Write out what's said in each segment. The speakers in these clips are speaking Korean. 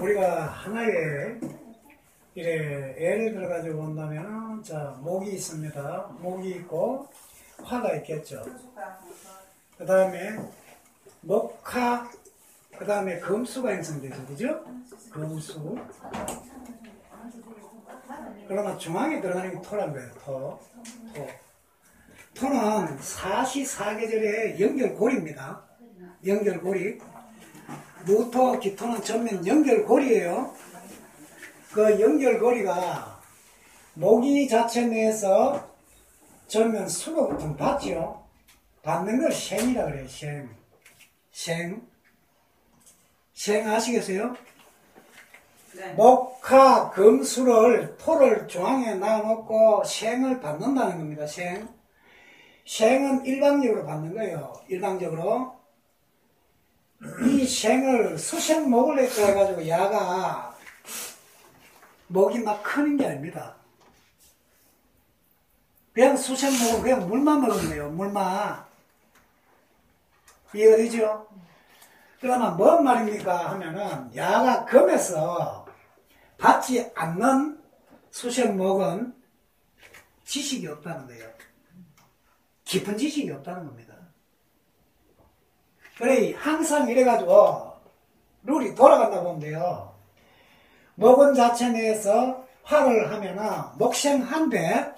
우리가 하나의 이래 예를 들어 가지고 본다면 자 목이 있습니다. 목이 있고 화가 있겠죠. 그 다음에 목화, 그 다음에 금수가 형성되죠. 그죠? 금수. 그러면 중앙에 들어가는 게 토란 거예요. 토. 토는 사시사계절의 연결고리입니다. 연결고리. 무토, 기토는 전면 연결고리예요. 그 연결고리가 모기 자체 내에서 전면 수가 보통 받지요. 받는 걸 생이라 그래요. 생 아시겠어요? 네. 목화, 금수를 토를 중앙에 놔놓고 생을 받는다는 겁니다. 생은 일방적으로 받는 거예요. 일방적으로. 이 생을 수생목을 해가지고 야가 목이 막 크는 게 아닙니다. 그냥 수생목은 그냥 물만 먹는 거예요. 물만. 이해되죠? 그러면 뭔 말입니까 하면은 야가 금에서 받지 않는 수생목은 지식이 없다는 거예요. 깊은 지식이 없다는 겁니다. 그래 항상 이래가지고 룰이 돌아간다 보면 돼요. 목은 자체 내에서 화를 하면은 목생한데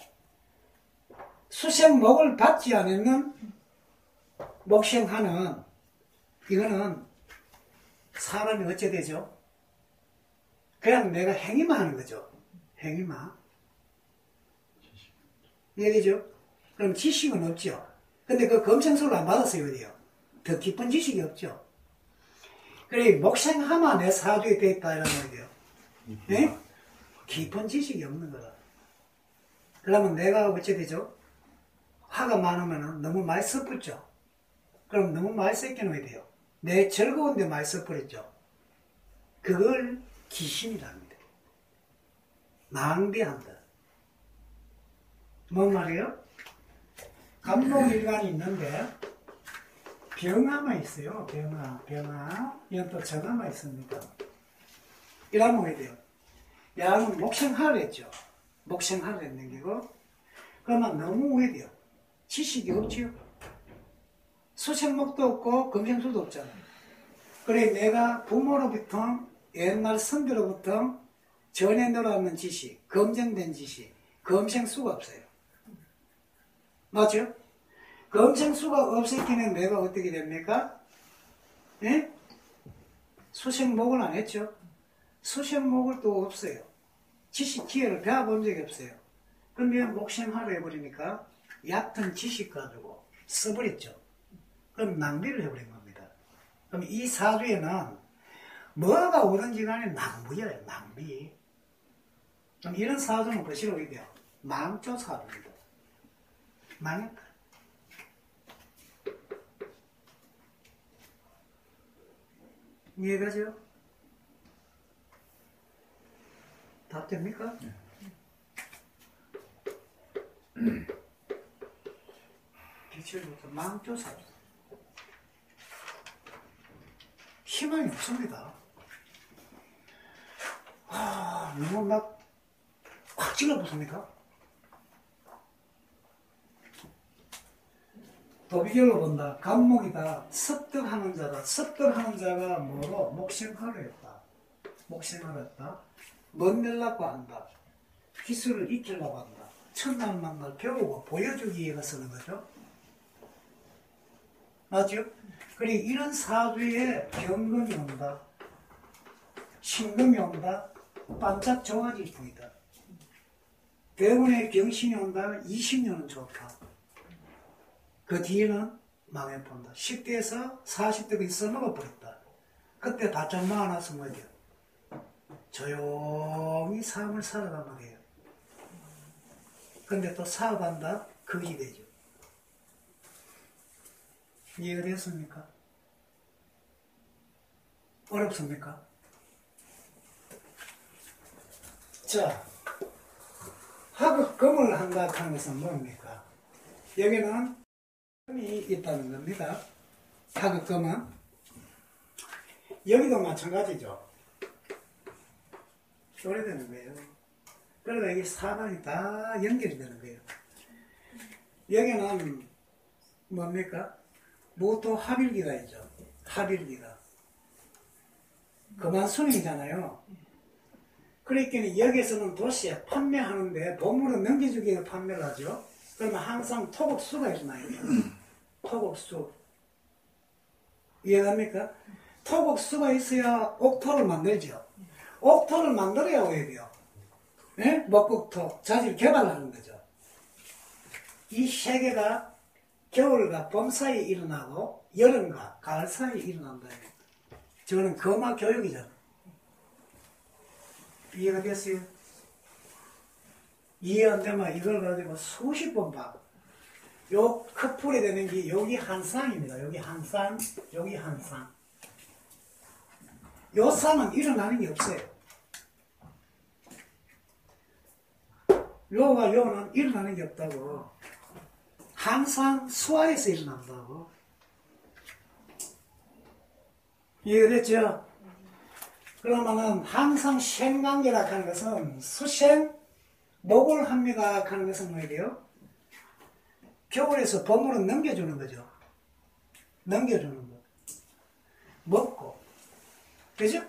수생목을 받지 않는 목생하는 이거는 사람이 어째 되죠? 그냥 내가 행위만 하는 거죠. 행위만. 이해되죠? 그럼 지식은 없죠. 근데 그 검생수를 안 받았어요. 어디요? 더 깊은 지식이 없죠. 그래, 목생하마 내 사주에 되어 있다, 이런 거예요. 네? 깊은 지식이 없는 거다. 그러면 내가 어째 되죠? 화가 많으면 너무 많이 섣불죠. 그럼 너무 많이 섞이는 게 돼요. 내 즐거운데 많이 섣불했죠. 그걸 기심이랍니다. 낭비한다. 뭔 말이에요? 감목일간이 있는데 병화만 있어요. 병화. 이건 또 정화만 있습니다. 이러면 왜 돼요? 야는 목생하를 했죠. 목생하를 했는 게고 그러면 너무 왜 돼요? 지식이 없지요. 수생목도 없고 금생수도 없잖아요. 그래 내가 부모로부터 옛날 선비로부터 전해 들어왔는 지식, 검증된 지식, 검생수가 없어요. 맞죠? 검생수가 없었기는 내가 어떻게 됩니까? 예? 수생목을 안 했죠? 수생목을 또 없어요. 지식 기회를 배워본 적이 없어요. 그러면 목생하려 해버리니까 얕은 지식 가지고 써버렸죠. 그럼 낭비를 해버린 겁니다. 그럼 이 사주에는 뭐가 오든지 간에 낭비예요. 낭비. 그럼 이런 사주는 뭐시라고 해야 돼요? 망조 사주입니다. 망했다. 이해가죠? 답 됩니까? 기출부터 망조 사주. 희망이 없습니다. 너무 막 확 찔러붙습니까? 도비결로 본다. 간목이다. 습득하는 자다. 습득하는 자가 뭐로? 목생하려 했다. 목생하려 했다. 멋내려고 한다. 기술을 익히려고 한다. 첫날 만날 배우고 보여주기 위해서 쓰는 거죠. 맞죠? 그리고 이런 사주에 경금이 온다. 신금이 온다. 반짝 좋아질 뿐이다. 대운에 경신이 온다. 20년은 좋다. 그 뒤에는 망해본다. 10대에서 40대가 써먹어버렸다. 그때 바짝 막아놨으면 뭐죠? 조용히 삶을 살아가면 돼요. 근데 또 사업한다? 그게 되죠. 이해가 됐습니까? 어렵습니까? 자, 하급금을 한다 하는 것은 뭡니까? 여기는 금이 있다는 겁니다. 하급금은 여기도 마찬가지죠. 오래되는 거예요. 그러니까 이게 사단이 다 연결이 되는 거예요. 여기는 뭡니까? 모토 합일기가 있죠. 합일기가. 그만순이잖아요. 그러니까 여기서는 도시에 판매하는데 보물은 넘겨주기에 판매를 하죠. 그러면 항상 토곡수가 일어나요. 토곡수. 이해갑니까? 토곡수가 있어야 옥토를 만들죠. 옥토를 만들어야 오히려 네? 목국토, 자질 개발하는 거죠. 이 세계가 겨울과 봄 사이에 일어나고 여름과 가을 사이에 일어난다. 저는 거마 교육이잖아. 이해가 됐어요? 이해 안 되면 이걸 가지고 수십 번 봐. 요 커플이 되는 게 여기 한 쌍입니다. 여기 한 쌍, 여기 한 쌍. 요 쌍은 일어나는 게 없어요. 요가 요는 일어나는 게 없다고. 항상 수화에서 일어난다고. 이해됐죠? 그러면은 항상 생관계라 하는 것은 수생, 목을 합니다 하는 것은 뭐예요? 겨울에서 봄으로 넘겨주는 거죠. 넘겨주는 거. 먹고, 그죠?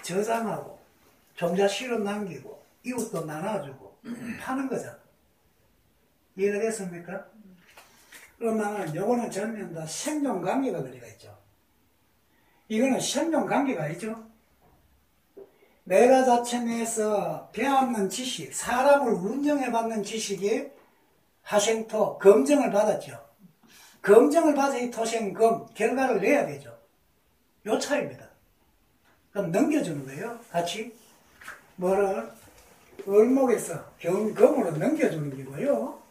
저장하고, 종자씨로 남기고, 이웃도 나눠주고, 파는 거잖아. 이해가 됐습니까? 그러면은 요거는 전면 다 생존관계가 들어가 있죠. 이거는 생존관계가 있죠. 내가 자체 내에서 배웠는 지식, 사람을 운영해받는 지식이 하생토, 검증을 받았죠. 검증을 받아 이 토생검, 결과를 내야 되죠. 요 차이입니다. 그럼 넘겨주는 거예요. 같이. 뭐를? 을목에서 경금으로 넘겨주는 거고요.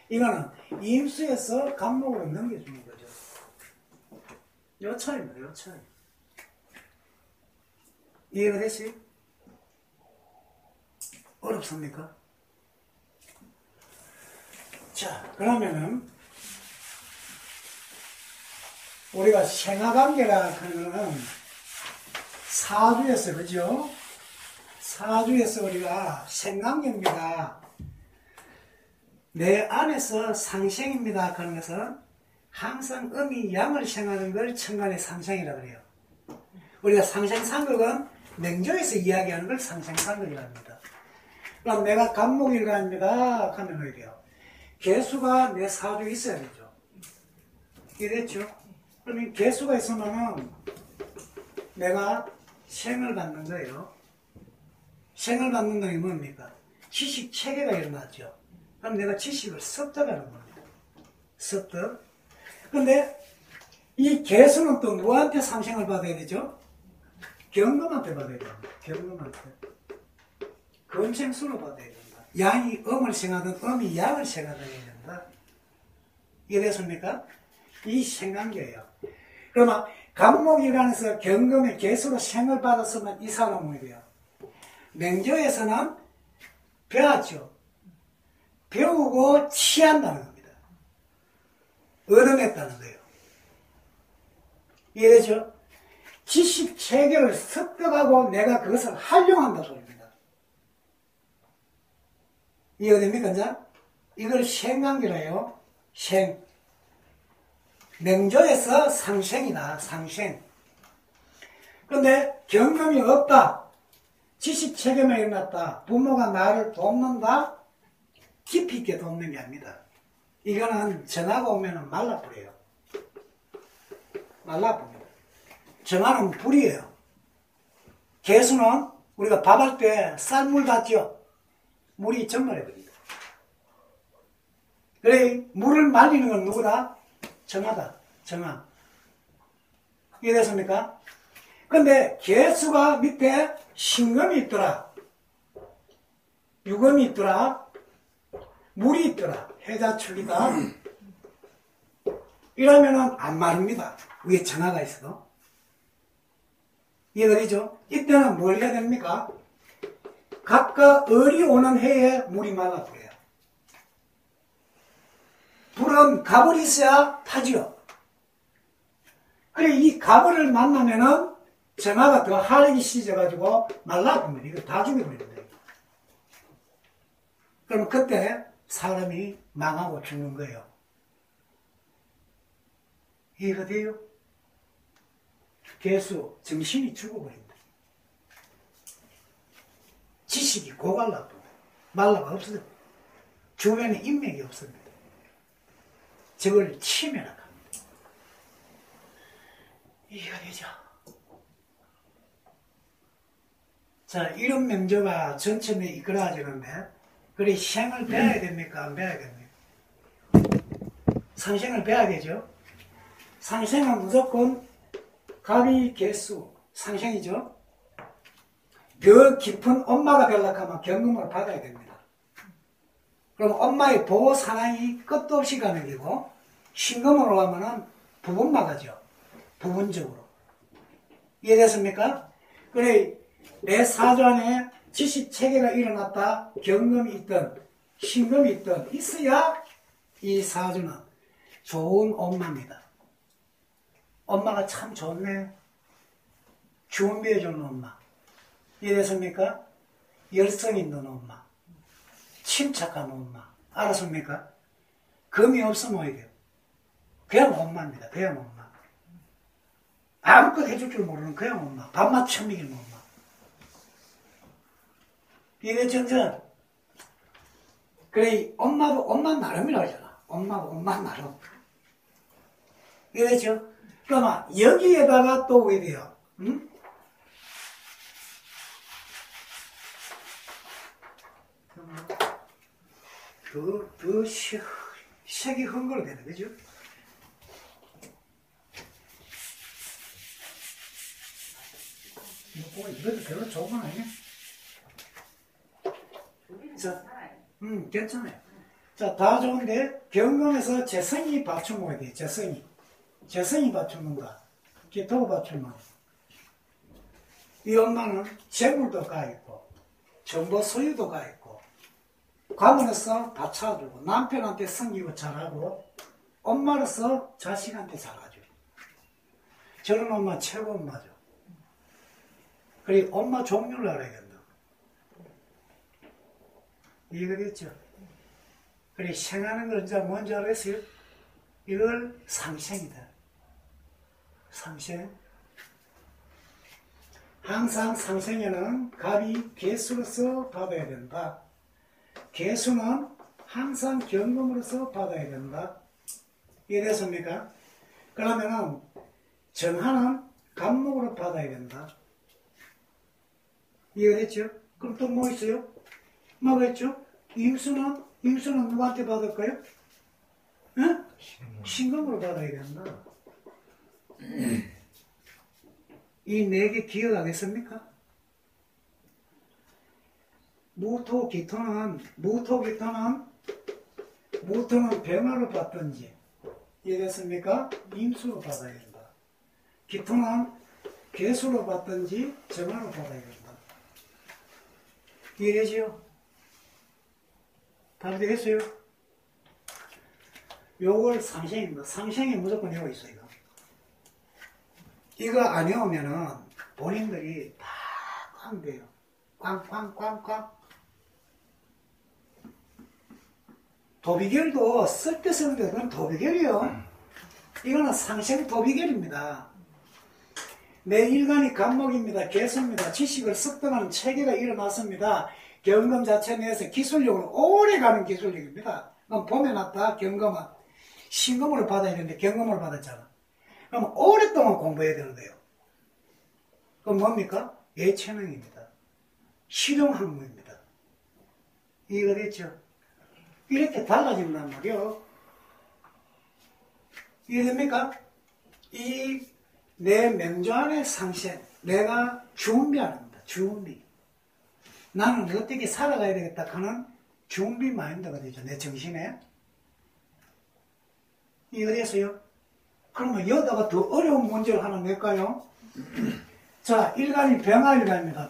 이거는 임수에서 간목으로 넘겨주는 거죠. 요 차이입니다. 요 차이. 이해가 됐어요? 어렵습니까? 자, 그러면은 우리가 생화관계라 하는 거는 사주에서, 그죠? 사주에서 우리가 생관계입니다. 내 안에서 상생입니다 하는 것은 항상 음이 양을 생하는 걸 천간의 상생이라고 그래요. 우리가 상생상극은 맹조에서 이야기하는 걸 상생상극이라고 합니다. 그럼 내가 간목일간입니다 하면 어디요? 개수가 내 사주에 있어야 되죠. 이랬죠? 그러면 개수가 있으면은 내가 생을 받는 거예요. 생을 받는다는 게 뭡니까? 지식 체계가 일어났죠. 그럼 내가 지식을 습득하는 겁니다. 습득. 근데 이 개수는 또 누구한테 상생을 받아야 되죠? 경금한테 받아야 됩니다. 경금한테. 금생수로 받아야 된다. 양이 음을 생하든 음이 양을 생하든 해야 된다. 이해됐습니까? 이 생관계예요. 그러면 간목일간에서 경금의 개수로 생을 받았으면 이 사람은 뭐예요? 맹조에서는 배웠죠. 배우고 취한다는 겁니다. 얻어냈다는 거예요. 이해되죠? 지식 체계를 습득하고 내가 그것을 활용한다 소리입니다. 이해가 됩니까? 이제? 이걸 생관계라 해요. 생. 맹조에서 상생이다. 상생. 그런데 경험이 없다. 지식 체계만 일어났다. 부모가 나를 돕는다. 깊이 있게 돕는 게 아닙니다. 이거는 정화가 오면 말라버려요. 말라버립니다. 정화는 불이에요. 개수는 우리가 밥할 때 쌀물 같죠? 물이 전말해버립니다. 그래, 물을 말리는 건 누구다? 정화다. 정화. 이해됐습니까? 근데 개수가 밑에 신금이 있더라. 유금이 있더라. 물이 있더라. 해자축이다. 이러면은 안 마릅니다. 위에 정화가 있어도. 이해가 되죠? 이때는 뭘 해야 됩니까? 각각 을이 오는 해에 물이 말라버려요. 불은 갑을 있어야 타지요. 그래, 이 갑을 만나면은 정화가 더 하락이 시져가지고 말라버립니다. 이거 다 죽여버립니다. 그러면 그때 사람이 망하고 죽는 거예요. 이해가 돼요? 개수, 정신이 죽어버린다. 지식이 고갈라도 말라가 없어요. 주변에 인맥이 없습니다. 저걸 치매라. 이해가 되죠? 자, 이런 명조가 전체에 이끌어지는데, 그래, 생을 배워야 됩니까? 안 배워야 됩니까? 상생을 배워야 되죠? 상생은 무조건 갑이 개수, 상생이죠? 더 깊은 엄마가 되려고 하면 경금을 받아야 됩니다. 그럼 엄마의 보호 사랑이 끝도 없이 가는 거고, 신금으로 하면은 부분마다죠. 부분적으로. 이해됐습니까? 그래, 내 사주 안에 지식체계가 일어났다, 경금이 있든, 신금이 있든, 있어야 이 사주는 좋은 엄마입니다. 엄마가 참 좋네. 준비해주는 엄마. 이해됐습니까? 열성 있는 엄마. 침착한 엄마. 알았습니까? 금이 없으면 어떻게 돼요? 그냥 엄마입니다. 그냥 엄마. 아무것도 해줄 줄 모르는 그냥 엄마. 밥맛 처음 이기는 엄마. 이래전전 그래, 엄마도 엄마 나름이라고 하잖아. 엄마도 엄마 나름. 이래죠? 그러면 여기에다가 또 왜 돼요? 응? 더 색이 흥걸어 되는 거죠? 이것도 별로 좋은 건 아니야? 자, 괜찮아요. 자, 다 좋은데, 경금에서 재성이 받쳐먹어야 돼, 재성이. 재성이 받쳐먹는다. 기토가 받쳐먹어. 이 엄마는 재물도 가있고, 정보 소유도 가있고, 가문에서 다 찾아주고, 남편한테 섬기고 잘하고, 엄마로서 자식한테 잘하죠. 저런 엄마 최고 엄마죠. 그리고 엄마 종류를 알아야 된다. 이해가 됐죠? 그래, 생하는 걸 이제 뭔지 알겠어요? 이걸 상생이다. 상생. 항상 상생에는 갑이 개수로서 받아야 된다. 개수는 항상 경금으로서 받아야 된다. 이해됐습니까? 그러면은 정하는 갑목으로 받아야 된다. 이해됐죠? 그럼 또 뭐 있어요? 뭐가 있죠? 임수는 누구한테 받을까요? 응? 신금으로 받아야 된다. 이 네 개 기억하겠습니까? 무토기토는 병화로 받든지, 이해됐습니까? 임수로 받아야 된다. 기토는 개수로 받든지 정화로 받아야 된다. 이해되지요? 답이 되겠어요? 요걸 상생입니다. 상생이 무조건 이거 있어요. 이거 안 해오면은 본인들이 다 꽝 돼요. 꽝. 도비결도 쓸 때 쓰는데 그건 도비결이요. 이거는 상생 도비결입니다. 내 일간이 간목입니다. 개수입니다. 지식을 습득하는 체계가 일어났습니다. 경금 자체 내에서 기술력으로 오래 가는 기술력입니다. 그럼 봄에났다 경금은 신금으로 받아야 되는데 경금으로 받았잖아. 그럼 오랫동안 공부해야 되는 거예요. 그럼 뭡니까? 예체능입니다. 실용학문입니다. 이해가 됐죠? 이렇게 달라진단 말이요. 이해됩니까? 이 내 명조 안의 상생, 내가 준비하는 겁니다. 준비. 나는 어떻게 살아가야 되겠다 하는 준비 마인드가 되죠. 내 정신에. 이해됐어요? 그러면 여기다가 더 어려운 문제를 하나 낼까요? 자, 일간이 병화일간입니다.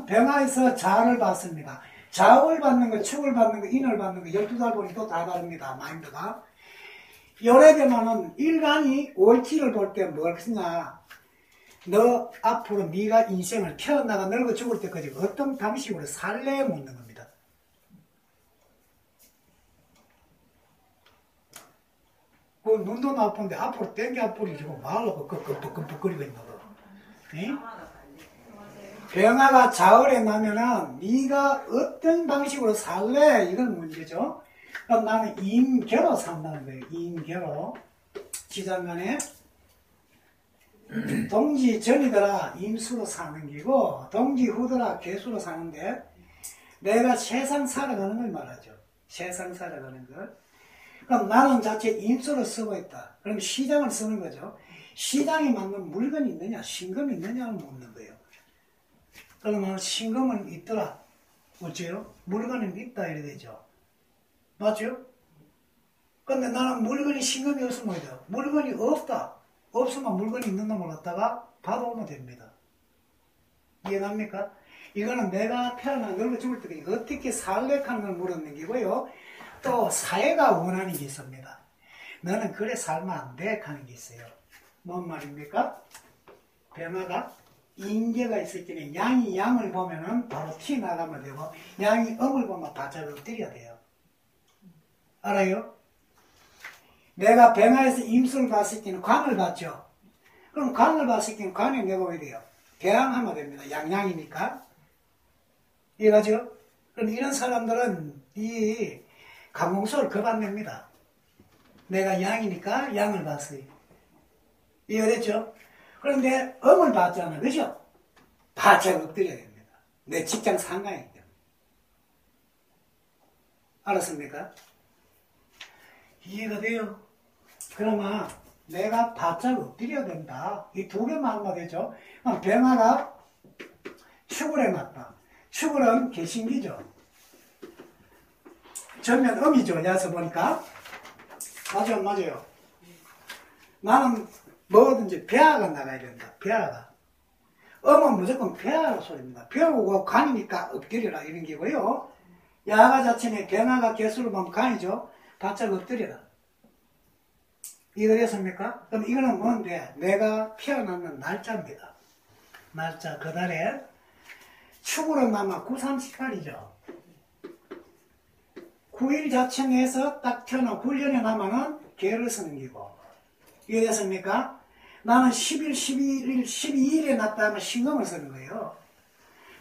병화에서 자를 받습니다. 자을 받는 거, 축을 받는 거, 인을 받는 거, 12달 보니 또 다 다릅니다. 마인드가. 요래 되면은 일간이 월지를 볼 때 뭘 쓰냐? 너 앞으로 네가 인생을 태어나가 늙어 죽을 때까지 어떤 방식으로 살래 묻는 겁니다. 그 눈도 나쁜데 앞으로 땡겨 앞으로 말로 끄덕끄덕거리고 있는 거. 병화가 자을에 나면은 네가 어떤 방식으로 살래? 이건 문제죠. 그럼 나는 임계로 산다는 거예요. 임계로. 지장간에 동지 전이더라 임수로 사는 기고 동지 후더라 개수로 사는데 내가 세상 살아가는 걸 말하죠. 세상 살아가는 걸. 그럼 나는 자체 임수로 쓰고 있다. 그럼 시장을 쓰는 거죠. 시장에 맞는 물건이 있느냐, 신금이 있느냐를 묻는 거예요. 그러면 신금은 있더라. 어째요? 물건은 있다 이래 되죠. 맞죠? 근데 나는 물건이 신금이 없으면 뭐야 돼요? 물건이 없다. 없으면 물건이 있는 놈을 갖다가 받아오면 됩니다. 이해갑니까? 이거는 내가 태어나 늙어 죽을 때까지 어떻게 살래 하는 걸 물었는 게고요. 또 사회가 원하는 게 있습니다. 너는 그래 살면 안 돼 하는 게 있어요. 뭔 말입니까? 변화가 인계가 있을 때는 양이 양을 보면은 바로 티 나가면 되고 양이 음을 보면 바짝 엎드려야 돼요. 알아요? 내가 변화에서 임수를 봤을 때는 관을 봤죠. 그럼 관을 봤을 때는 관에 내가 왜 돼요? 대항하면 됩니다. 양양이니까. 이해가죠? 그럼 이런 사람들은 이 감공소를 겁안냅니다. 내가 양이니까 양을 봤어요. 이해됐죠? 그런데 음을 봤잖아. 그죠? 바짝 엎드려야 됩니다. 내 직장 상관이기 때문에. 알았습니까? 이해가 돼요? 그러면 내가 바짝 엎드려야 된다. 이 두 개만 하면 되죠? 그럼 병화가 축을해 놨다. 축을은 개신기죠. 전면 음이죠. 여기서 보니까. 맞아요, 맞아요. 나는 뭐든지 배아가 나가야 된다. 배아가. 음은 무조건 배아라 소리입니다. 배우고 간이니까 엎드려라 이런 게고요. 야가 자체는 병화가 개수로 보면 간이죠. 바짝 엎드려라. 이해됐습니까? 그럼 이거는 뭔데? 내가 태어났는 날짜입니다. 날짜, 그 달에 축으로 나면 9318이죠. 9일 자체 내에서 딱 태어나 9년에 나면은 개를 쓰는 기고. 이해됐습니까? 나는 10일, 11일, 12일에 났다 하면 신금을 쓰는 거예요.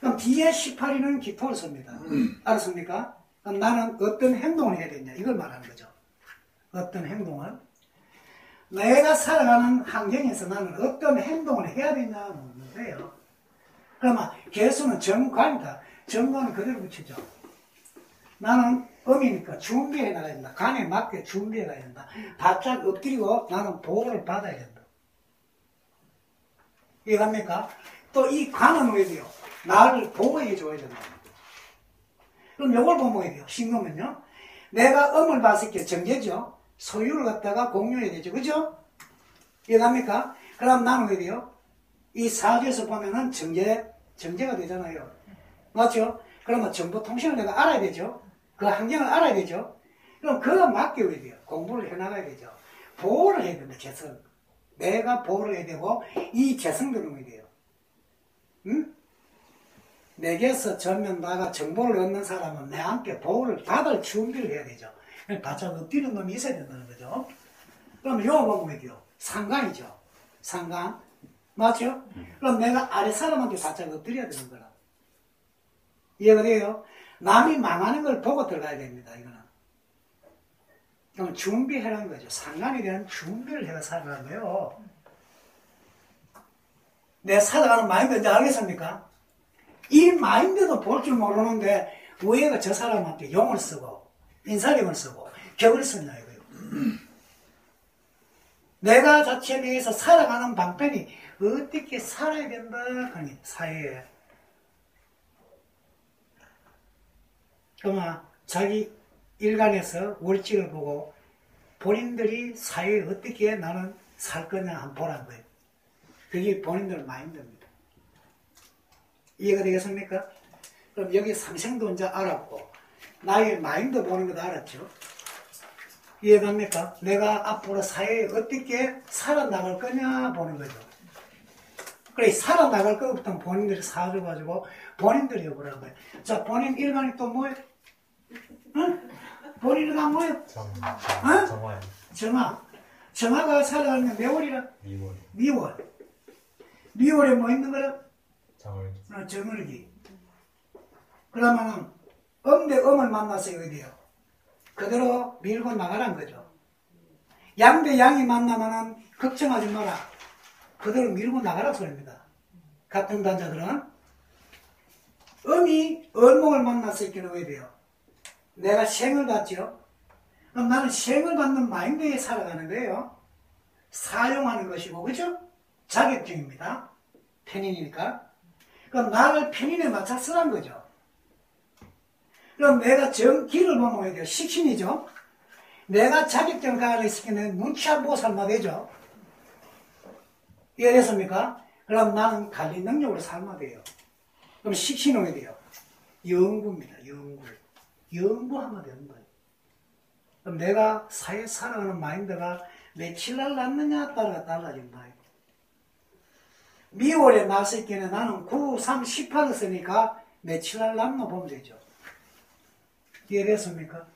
그럼 뒤에 18일은 기토를 씁니다. 알았습니까? 그럼 나는 어떤 행동을 해야 되냐? 이걸 말하는 거죠. 어떤 행동을? 내가 살아가는 환경에서 나는 어떤 행동을 해야 되냐 묻는 거예요. 그러면 개수는 정관이다. 정관은 그대로 붙이죠. 나는 음이니까 준비해 나가야 된다. 간에 맞게 준비해 가야 된다. 바짝 엎드리고 나는 보호를 받아야 된다. 이해갑니까? 또 이 간은 왜 돼요? 나를 보호해 줘야 된다. 그럼 요걸 보면 왜 돼요? 신금은요? 내가 음을 봤을 때 정제죠. 소유를 갖다가 공유해야 되죠. 그죠? 이해갑니까? 그럼 나는 왜 돼요? 이 사주에서 보면은 정제가 되잖아요. 맞죠? 그러면 정보통신을 내가 알아야 되죠. 그 환경을 알아야 되죠. 그럼 그거 맞게 왜 돼요? 공부를 해나가야 되죠. 보호를 해야 된다, 재성. 내가 보호를 해야 되고, 이 재성들은 왜 돼요? 응? 내게서 전면 나가 정보를 얻는 사람은 내 함께 보호를 받을 준비를 해야 되죠. 바짝 엎드리는 놈이 있어야 된다는 거죠. 그럼 요거 보면 왜 돼요? 상관이죠. 상관. 맞죠? 그럼 내가 아래 사람한테 바짝 엎드려야 되는 거라. 이해가 돼요? 남이 망하는 걸 보고 들어가야 됩니다, 이거는. 그럼 준비해라는 거죠. 상관에 대한 준비를 해가 살아가는 거예요. 내 살아가는 마인드 이제 알겠습니까? 이 마인드도 볼 줄 모르는데, 왜 저 사람한테 용을 쓰고, 인사력을 쓰고, 격을 쓰냐, 이거예요. 내가 자체 내에서 살아가는 방편이 어떻게 살아야 된다 하니, 사회에. 그러면 자기 일간에서 월칙을 보고 본인들이 사회에 어떻게 나는 살 거냐 한번 보라는 거예요. 그게 본인들 마인드입니다. 이해가 되겠습니까? 그럼 여기 삼생도 이제 알았고 나의 마인드 보는 것도 알았죠. 이해갑니까? 내가 앞으로 사회에 어떻게 살아나갈 거냐 보는 거죠. 그래, 살아나갈 것부터 본인들이 사줘가지고 본인들이 해보라는 거예요. 자, 본인 일간이 또 뭐예요? 응? 본인 일간 뭐예요? 정화요. 정화. 정화가 살아가는 게 몇 월이라? 미월. 미월. 미월에 뭐 있는 거라? 정월기. 정월기. 그러면은 음 대 음을 만나서 이거 돼요. 그대로 밀고 나가란 거죠. 양 대 양이 만나면은 걱정하지 마라. 그대로 밀고 나가라 소리입니다. 같은 단자들은 음이 을목을 만나서 있기는 왜 돼요? 내가 생을 받죠. 그럼 나는 생을 받는 마인드에 살아가는 거예요. 사용하는 것이고, 그죠? 자격증입니다. 편인이니까. 그럼 나를 편인에 맞춰 쓰란 거죠. 그럼 내가 정기를 보면 왜 돼요? 식신이죠. 내가 자격증 가를 시키는 눈치 안 보고 살면 되죠. 이해됐습니까? 그럼 나는 관리 능력으로 살면 돼요. 그럼 식신은 왜 돼요? 영구입니다. 영구. 영구하면 되는 거예요. 그럼 내가 사회 살아가는 마인드가 며칠 날 낳느냐 따라 달라진다. 미월에 났을 때는 나는 9, 3, 18을 쓰니까 며칠 날 낳나 보면 되죠. 이해됐습니까?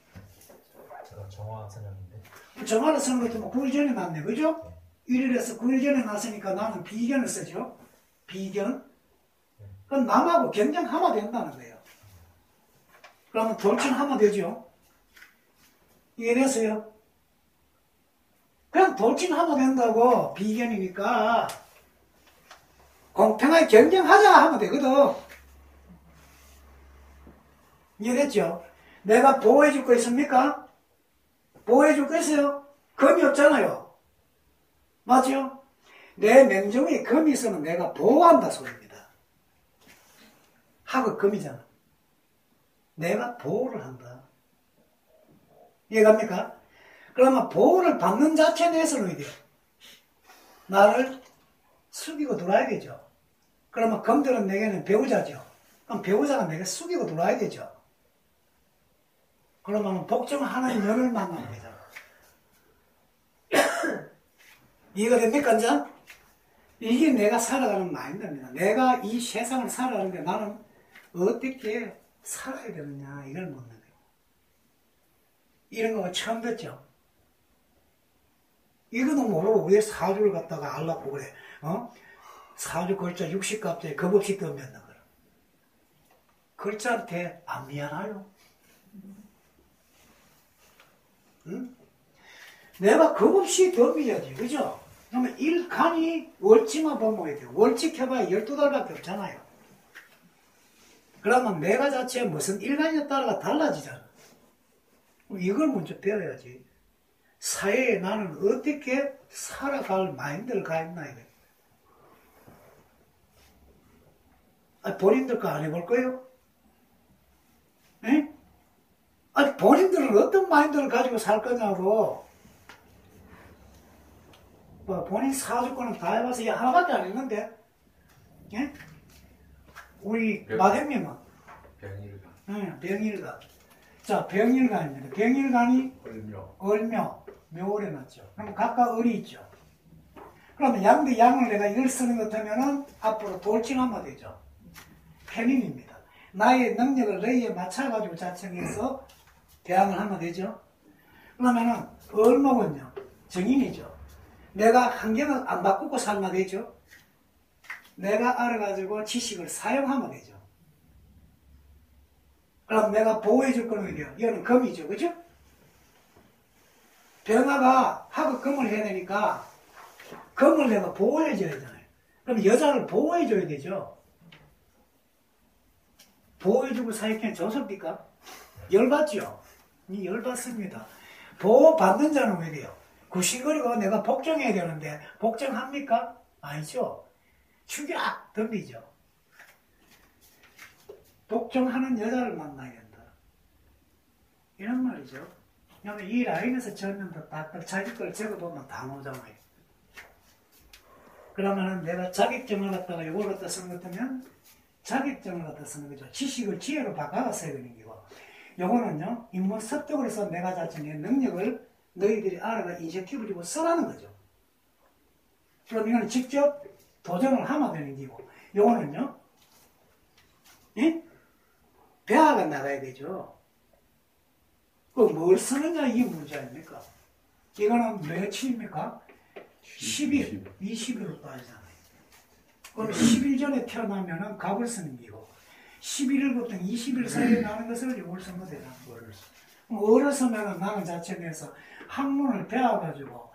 제가 정화 선생님인데. 정화를 쓰는 것도 뭐 9일 전에 났네, 그죠? 1일에서 9일 전에 났으니까 나는 비견을 쓰죠. 비견. 그럼 남하고 경쟁하면 된다는 거예요. 그러면 돌진하면 되죠. 이해됐어요? 그냥 돌진하면 된다고, 비견이니까. 공평하게 경쟁하자 하면 되거든. 이해됐죠? 내가 보호해줄 거 있습니까? 보호해줄 거 있어요? 금이 없잖아요. 맞죠? 내 명정에 금이 있으면 내가 보호한다 소리입니다. 하고 금이잖아. 내가 보호를 한다. 이해갑니까? 그러면 보호를 받는 자체에 대해서는 어디요? 나를 숙이고 돌아야 되죠. 그러면 금들은 내게는 배우자죠. 그럼 배우자가 내게 숙이고 돌아야 되죠. 그러면 복종하는 년을 만나는 거잖아. 이해가 됩니까, 이제? 이게 내가 살아가는 마인드입니다. 내가 이 세상을 살아가는데 나는 어떻게 살아야 되느냐, 이걸 묻는 거예요. 이런 거 처음 듣죠? 이거는 모르고 왜 사주를 갖다가 알라고 그래? 사주 글자 60갑자에 겁 없이 덤볐는 거라. 글자한테 안 미안해요? 응? 내가 겁 없이 덤벼야지, 그죠? 그러면 일간이 월지만 보면 돼요. 월직해봐야 12달밖에 없잖아요. 그러면 내가 자체 무슨 일간에 따라가 달라지잖아. 이걸 먼저 배워야지. 사회에 나는 어떻게 살아갈 마인드를 가있나, 이거. 본인들 거 안 해볼 거예요? 에? 아니, 본인들은 어떤 마인드를 가지고 살 거냐고. 본인 사주권은 다 해봐서 하나밖에 안 했는데. 예? 우리 마대님은? 병일간. 응, 병일간. 자, 병일간입니다. 병일간이 을묘, 묘월에 났죠. 그럼 각각 을이 있죠. 그러면 양 대 양을 내가 이걸 쓰는 것 같으면은 앞으로 돌진하면 되죠. 편인입니다. 나의 능력을 너희에 맞춰가지고 자청해서 대항을 하면 되죠. 그러면은 을목은요, 정인이죠. 내가 환경을 안 바꾸고 살면 되죠. 내가 알아가지고 지식을 사용하면 되죠. 그럼 내가 보호해줄 거는 어디요? 이거는 금이죠, 그죠? 병화가 하고 금을 해야 되니까 금을 내가 보호해줘야 되잖아요. 그럼 여자를 보호해줘야 되죠. 보호해주고 사익해는 좋습니까? 열받죠? 열받습니다. 보호받는 자는 왜 돼요? 구실거리고 내가 복종해야 되는데 복종합니까? 아니죠. 축약 덤비죠. 복종하는 여자를 만나야 된다. 이런 말이죠. 그러면 이 라인에서 적는다 딱딱 자기 걸 적어보면 다 나오잖아요. 그러면은 내가 자격증을 갖다가 이걸 갖다 쓰는 것 같으면 자격증을 갖다 쓰는 거죠. 지식을 지혜로 바꿔서 써야 되는 거고. 요거는요, 인문 습득으로 서 내가 자신의 능력을 너희들이 알아가 인센티브를 주고 써라는 거죠. 그럼 이거는 직접 도전을 하면 되는 거고, 요거는요, 예? 배아가 나가야 되죠. 그 뭘 쓰느냐, 이게 문제 아닙니까? 이거는 며칠입니까? 10일, 20일로 빠지잖아요. 그럼 10일 전에 태어나면은 갑을선이고 11일부터 20일 사이에 나는 것을 월선거 되는 거예요. 어렸으면은 나는 자체에서 학문을 배워가지고,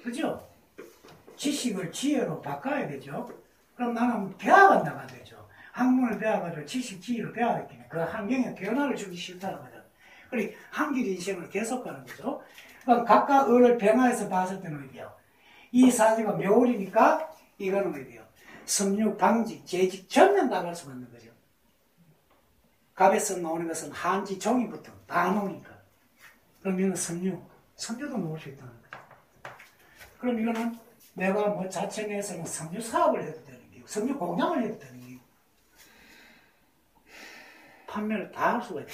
그죠? 지식을 지혜로 바꿔야 되죠. 그럼 나는 배워간다가 되죠. 학문을 배워가지고 지식, 지혜를 배워야겠네. 그 환경에 변화를 주기 싫다는 거죠. 그리고 한길 인생을 계속 가는 거죠. 그럼 각각 을을 변화해서 봤을 때는 어디요? 이 사지가 묘월이니까 이거는 어디요? 섬유, 방직, 재직 전면 다 갈 수가 있는 거죠. 갑에서 나오는 것은 한지, 종이부터 다 나오니까. 그럼 이거는 섬유도 놓을 수 있다는 거죠. 그럼 이거는 내가 뭐 자체 내에서는 섬유 사업을 해도 되는 거고, 섬유 공장을 해도 되는 거고, 판매를 다 할 수가 있다.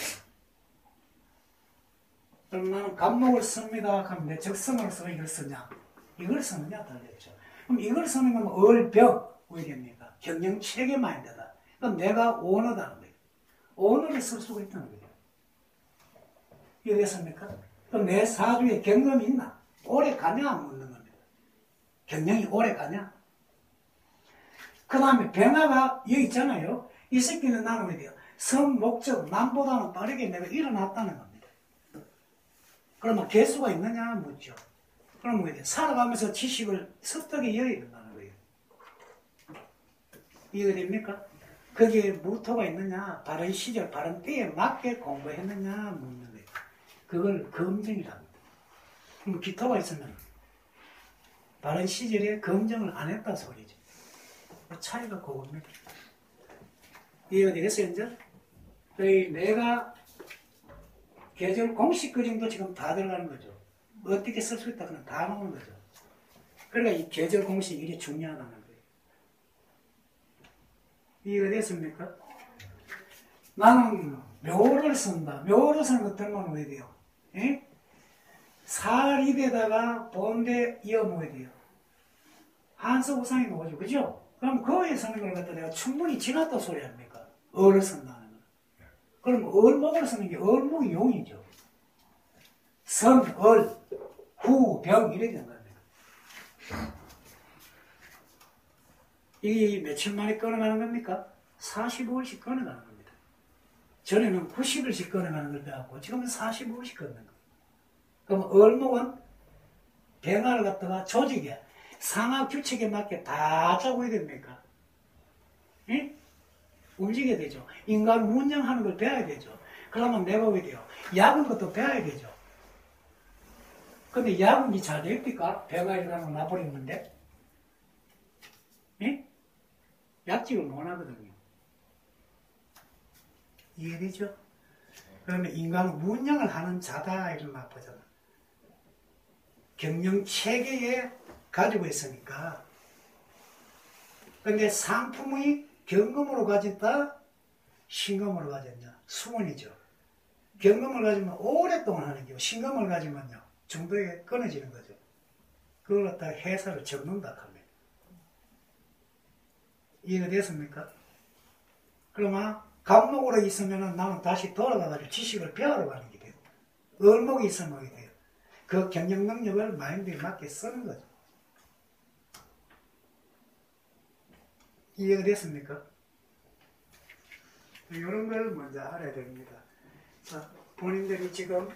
그럼 나는 갑목을 씁니다. 그럼 내 적성을 써 이걸 쓰냐? 이걸 쓰느냐 달렸죠. 그럼 이걸 쓰는 건 얼병, 왜 됩니까? 경영 체계 마인드다. 그럼 내가 오너다는 거예요. 오너를 쓸 수가 있다는 거예요. 이해됐습니까? 그럼 내 사주에 경험이 있나? 오래 가냐? 안 묻는 겁니다. 경영이 오래 가냐? 그 다음에 변화가 여기 있잖아요. 이 새끼는 나는 왜 돼요? 성, 목적, 남보다는 빠르게 내가 일어났다는 겁니다. 그러면 개수가 있느냐? 묻죠. 그럼 왜 돼요? 살아가면서 지식을 습득에 여야 된다는 거예요. 이해가 됩니까? 거기에 무토가 있느냐? 바른 시절, 바른 때에 맞게 공부했느냐? 묻는 거예요. 그걸 검증이랍니다. 그럼 기토가 있으면 바른 시절에 검증을 안 했다 소리죠. 그 차이가 그겁니다. 이해가 되겠어요, 이제? 내가 계절 공식 그림도 지금 다 들어가는 거죠. 어떻게 쓸 수 있다, 그냥 다 나오는 거죠. 그러니까 이 계절 공식이 이게 중요하다는 거예요. 이해가 됐습니까? 나는 묘를 쓴다. 묘를 쓰는 것 들면 왜 돼요? 예? 살입에다가 본대 이어 놓아야 돼요. 한서우상이 나오죠. 그죠? 그럼 거기에 쓰는 걸 갖다 내가 충분히 지났다 소리 아닙니까? 을을 쓴다는 거. 그럼 을목을 쓰는 게 을목이 용이죠. 선, 을, 후, 병 이렇게 된 겁니다. 이게 며칠 만에 끊어가는 겁니까? 45일씩 끊어가는 겁니다. 전에는 90일씩 끊어가는 걸 배웠고 지금은 45일씩 끊는 겁니다. 그럼 을목은 병화를 갖다가 조직에 상하 규칙에 맞게 다 짜고 해야 됩니까? 예? 움직여야 되죠. 인간 운영하는 걸 배워야 되죠. 그러면 내가 왜 돼요? 약은 것도 배워야 되죠. 근데 약은 잘 됩니까? 병화이라는 나버렸는데? 예? 약집을 못 하거든요. 이해되죠? 그러면 인간은 운영을 하는 자다, 이런 나쁘잖아. 경영 체계에 가지고 있으니까. 근데 상품이 경금으로 가졌다, 신금으로 가졌냐? 수문이죠. 경금을 가지면 오랫동안 하는 거고, 신금을 가지면요, 중도에 끊어지는 거죠. 그걸 갖다가 회사를 접는다 합니다. 이해가 됐습니까? 그러면 갑목으로 있으면 나는 다시 돌아가가지고 지식을 배우러 가는 게 돼요. 을목이 있으면 어떻게 돼요? 그 경영 능력을 마인드에 맞게 쓰는 거죠. 이해가 됐습니까? 이런 걸 먼저 알아야 됩니다. 자, 본인들이 지금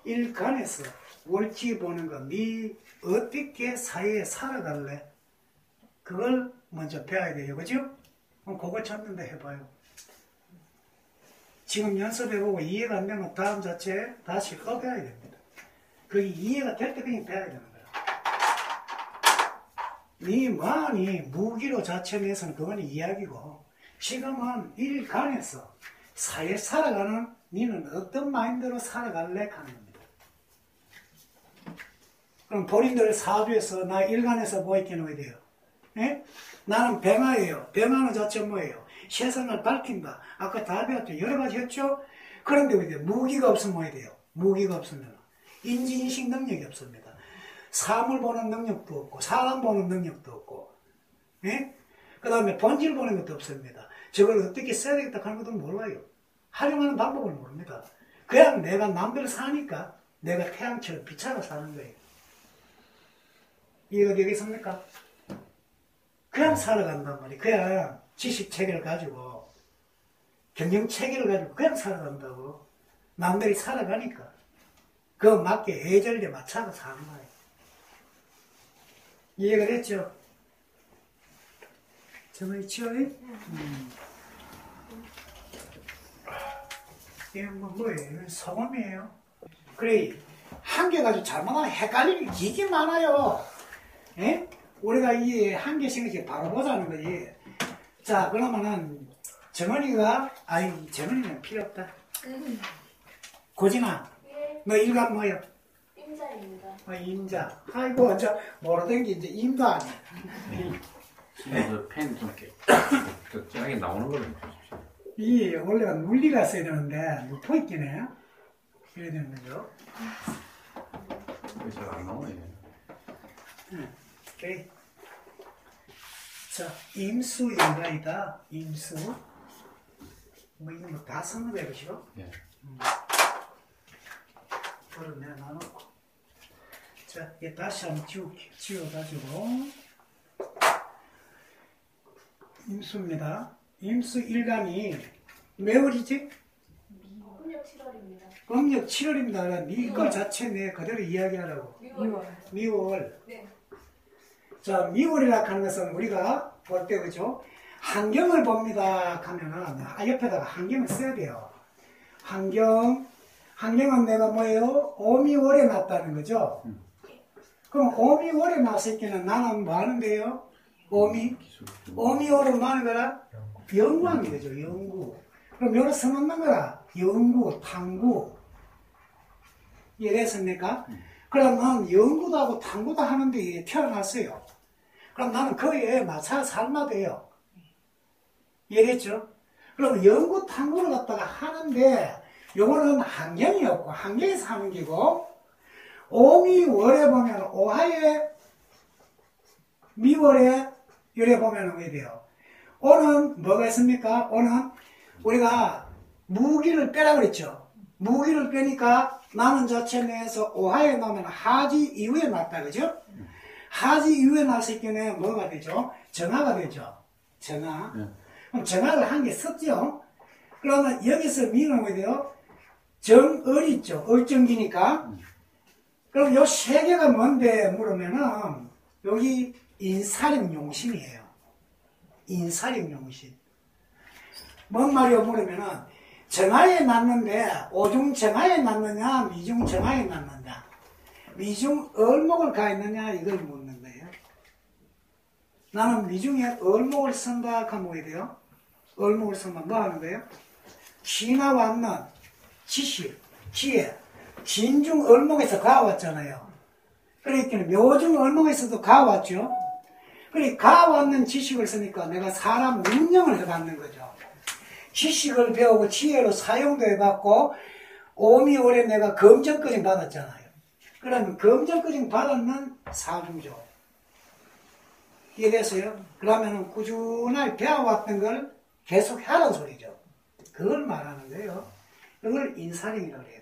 일간에서 월지 보는 거, 네 어떻게 사회에 살아갈래? 그걸 먼저 배워야 돼요. 그죠? 그럼 그거 찾는데 해봐요. 지금 연습해보고 이해가 안 되면 다음 자체에 다시 배워야 됩니다. 그게 이해가 될 때 그냥 배워야 되는 거야. 네 마음이 무기로 자체 내서는 그건 이야기고, 지금은 일간에서 사회 살아가는 니는 어떤 마인드로 살아갈래? 하는 겁니다. 그럼 본인들 사주에서 나 일간에서 뭐 있게 놓아야 돼요? 예? 나는 병화예요. 병화는 자체 뭐예요? 세상을 밝힌다. 아까 다 배웠죠. 여러 가지 했죠? 그런데 왜 돼요? 무기가 없으면 뭐 해야 돼요? 무기가 없으면 인지인식 능력이 없습니다. 사물 보는 능력도 없고 사람 보는 능력도 없고, 예? 그 다음에 본질 보는 것도 없습니다. 저걸 어떻게 써야 되겠다 하는 것도 몰라요. 활용하는 방법을 모릅니다. 그냥 내가 남들 사니까 내가 태양처럼 빛으로 사는 거예요. 이해가 되겠습니까? 그냥 살아간단 말이에요. 그냥 지식 체계를 가지고, 경영 체계를 가지고 그냥 살아간다고. 남들이 살아가니까. 그 맞게 예절에 맞춰서 사는 거예요. 이해가 됐죠? 정말 있죠? 이게 뭐예요? 소금이에요. 그래, 한 개 가지고 잘못하면 헷갈리는 게 되게 많아요. 예? 우리가 이 한 개씩 이렇게 바로 보자는 거지. 자, 그러면은, 정원이는 필요 없다. 고진아, 너 일감 뭐야? 임자입니다. 임자. 아이고, 모르던 게 이제 임도 아니야. 펜좀 적절하게 나오는 걸로 해주십시오. 이 원래가 눌리가 써야 되는데 눕혀 있긴 해. 이래야 되는 거죠. 잘 안 나오네. 오케이. 자, 임수인가이다. 임수. 뭐 이거 뭐다 쓰는 거야, 그죠? 예. 그걸 내가 나눠놓고. 자, 얘 다시 한번 지워가지고. 임수입니다. 임수 일간이 매월이지? 음력 7월입니다. 음력 7월입니다. 미월 자체 내 그대로 이야기하라고. 미월. 네. 자, 미월이라 하는 것은 우리가 볼 때, 그죠? 환경을 봅니다. 하면은, 옆에다가 환경을 써야 돼요. 환경은 내가 뭐예요? 오미월에 났다는 거죠? 그럼 오미월에 났을 때는 나는 뭐 하는데요? 오미월은 뭐 하는 거라? 연구하는 거죠, 연구. 그럼 여기서 써놓는 거라? 연구, 탐구. 이해됐습니까? 그러면 연구도 하고 탐구도 하는데 태어났어요. 그럼 나는 거기에 맞춰 살아야 돼요. 이해됐죠? 그럼 연구 탐구를 갖다가 하는데 요거는 환경이었고 환경에서 하는 게고 오미월에 보면 오하에 미월에 열에 보면 왜 돼요? 오는 뭐가 있습니까? 오는 우리가 무기를 빼라 그랬죠. 무기를 빼니까 나는 자체 내에서 오하에 나오면 하지 이후에 났다 그죠? 하지 이후에 났을 경우에 뭐가 되죠? 정화가 되죠. 정화. 그럼 정화를 한 개 썼죠. 그러면 여기서 미는 뭐 돼요? 정을 있죠. 얼정기니까. 그럼 요 세 개가 뭔데 물으면은 여기 인사령용신이에요. 인사령용신. 뭔 말이요 물으면은 정화에 났는데 오중 정화에 났느냐 미중 정화에 났느냐 미중 얼목을 가 있느냐 이걸 묻는 거예요. 나는 미중에 얼목을 쓴다 하면 뭐야 돼요? 얼목을 쓰면 뭐 하는 거예요? 기나 왔는 지식, 기에 진중 얼목에서 가왔잖아요. 그러니까 묘중 얼목에서도 가왔죠. 그러니까 가왔는 지식을 쓰니까 내가 사람 운영을 해받는 거죠. 지식을 배우고 지혜로 사용도 해봤고 오미월에 내가 검정거증 받았잖아요. 그러면 검정거증 받았는 사주죠. 이해됐어요? 그러면 꾸준하게 배워왔던 걸 계속 하라는 소리죠. 그걸 말하는 거예요. 그걸 인사령이라고 해요.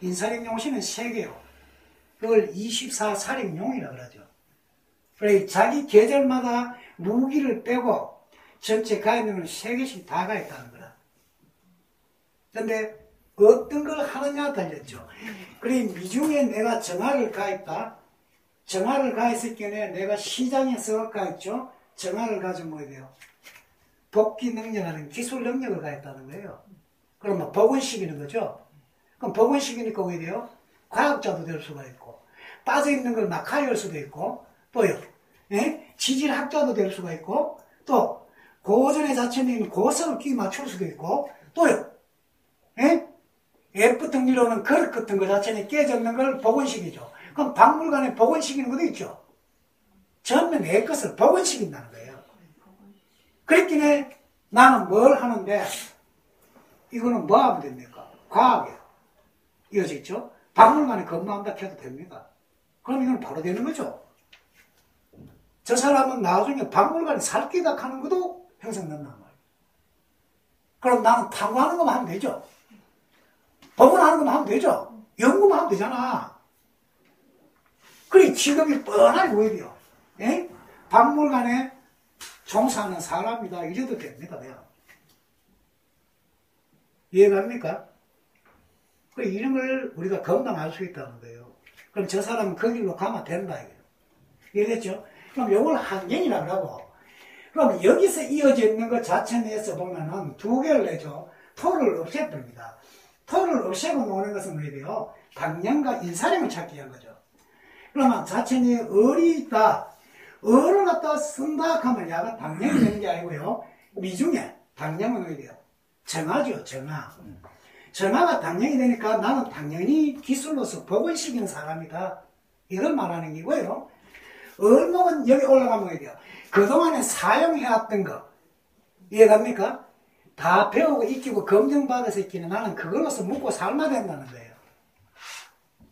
인사령 용신은 세 개요. 그걸 24사령용이라고 그러죠. 그래 자기 계절마다 무기를 빼고 전체 가 있는 건 세 개씩 다 가 있다는 거라. 근데 어떤 걸 하느냐에 달렸죠. 그래 미중에 내가 정화를 가 있다. 정화를 가 있을 경우에 내가 시장에서 가 있죠. 정화를 가지고 뭐야 돼요? 복귀 능력하는 기술 능력을 가 있다는 거예요. 그러면 복원시키는 거죠. 그럼 복원시키니까 왜 돼요? 과학자도 될 수가 있고 빠져있는 걸 막 가려할 수도 있고 또요. 예? 지질학자도 될 수가 있고 또 고전의 자체에 있는 고성을 끼 맞출 수도 있고 또요. 예? F 등리로는 그릇 같은 거 자체에 깨졌는 걸 복원시키죠. 그럼 박물관에 복원시키는 것도 있죠. 전부 내 것을 복원시킨다는 거예요. 그랬긴 해. 나는 뭘 하는데 이거는 뭐 하면 됩니까? 과학이에요. 이어지죠? 박물관에 근무한다 해도 됩니다. 그럼 이건 바로 되는 거죠. 저 사람은 나중에 박물관에 살기다 하는 것도 형성된단 말이에요. 그럼 나는 탐구하는 것만 하면 되죠. 복원하는 것만 하면 되죠. 연구만 하면 되잖아. 그래 직업이 뻔하게 보이죠. 예? 박물관에 종사하는 사람이다 이래도 됩니다. 그냥. 이해갑니까? 그 이런 걸 우리가 건강할 수 있다는 거예요. 그럼 저 사람은 그 길로 가면 된다 이거예요. 이해됐죠? 그럼 요걸 환경이라고 하고, 그럼 여기서 이어져 있는 것 자체 내에서 보면은 두 개를 내죠. 토를 없애버립니다. 토를 없애고 노는 것은 뭐예요? 돼요? 당량과 인사량을 찾기 위한 거죠. 그러면 자체 내에 을이 있다. 을을 갖다 쓴다 하면 야가 당량이 되는 게 아니고요. 미중에 당량은 어디 돼요? 정화죠, 정화. 정화가 당량이 되니까 나는 당연히 기술로서 복을 시키는 사람이다. 이런 말하는 거고요. 을목은 여기 올라가면 어디 돼요? 그동안에 사용해왔던 거. 이해갑니까? 다 배우고 익히고 검증받아서 익히는 나는 그걸로서 먹고 살아야 된다는 거예요.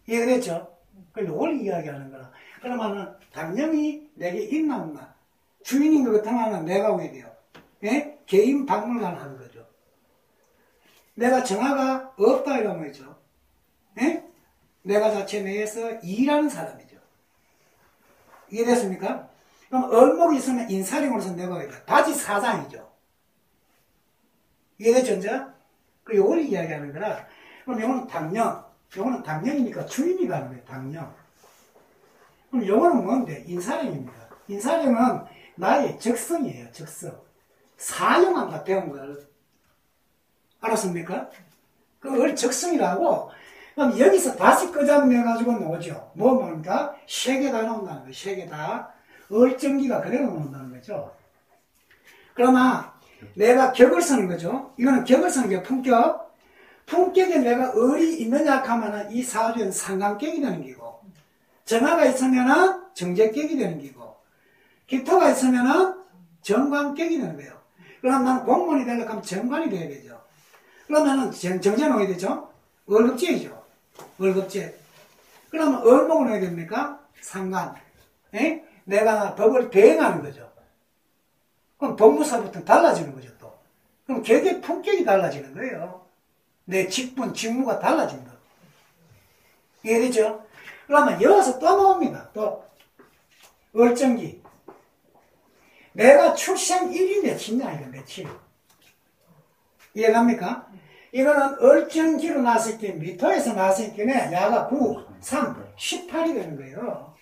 이해됐죠? 그걸 이걸 이야기하는 거라. 그러면은 당연히 내게 있나 없나? 주인인 것 같으면 내가 왜 돼요? 예? 개인 박물관 하는 거죠. 내가 정화가 없다 이런 거죠. 예? 내가 자체 내에서 일하는 사람이죠. 이해됐습니까? 그럼 을목이 있으면 인사령으로서 내가 왜 돼요? 바지 사장이죠. 이해됐죠, 이제? 그 요걸 이야기하는 거라. 그럼 요거는 당령. 요거는 당령이니까 주인이 가는 거예요, 당령. 그럼 요거는 뭔데? 인사령입니다. 인사령은 나의 적성이에요, 적성. 사용한다, 배운 걸. 알았습니까? 그걸 적성이라고. 그럼 여기서 다시 끄잡내가지고 나오죠. 뭡니까? 세계다 나온다는 거예요, 세계다. 을정기가 그대로 나온다는 거죠. 그러나, 내가 격을 쓰는 거죠. 이거는 격을 쓰는 게 품격. 품격에 내가 을이 있느냐 하면은 이 사주에는 상관격이 되는 기고, 정화가 있으면은 정제격이 되는 기고, 기토가 있으면은 정관격이 되는 거예요. 그럼 나는 공무원이 되려고 하면 정관이 돼야 되죠. 그러면은 정제는 어디 되죠? 월급제이죠. 월급제. 그러면 을목은 어디 됩니까? 상관. 에? 내가 법을 대행하는 거죠. 그럼 법무사부터 달라지는 거죠, 또. 그럼 격의 품격이 달라지는 거예요. 내 직분, 직무가 달라진다. 이해되죠? 그러면 여기서 또 나옵니다. 또. 을정기. 내가 출생일이 며칠이냐, 이거 며칠. 이해갑니까? 이거는 을정기로 나왔을 때, 미토에서 나왔을 때는 야가 9, 3, 18이 되는 거예요.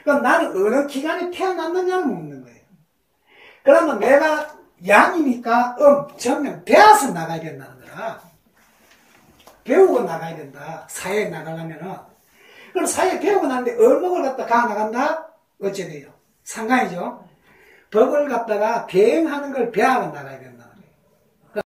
그럼 나는 어느 기간에 태어났느냐를 묻는 거예요. 그러면 내가 양이니까 전면 배워서 나가야 된다는 거라. 배우고 나가야 된다. 사회에 나가려면은. 그럼 사회에 배우고 나는데 을목을 갖다 가 나간다? 어째 돼요? 상관이죠. 법을 갖다가 배행하는 걸 배하고 나가야 된다.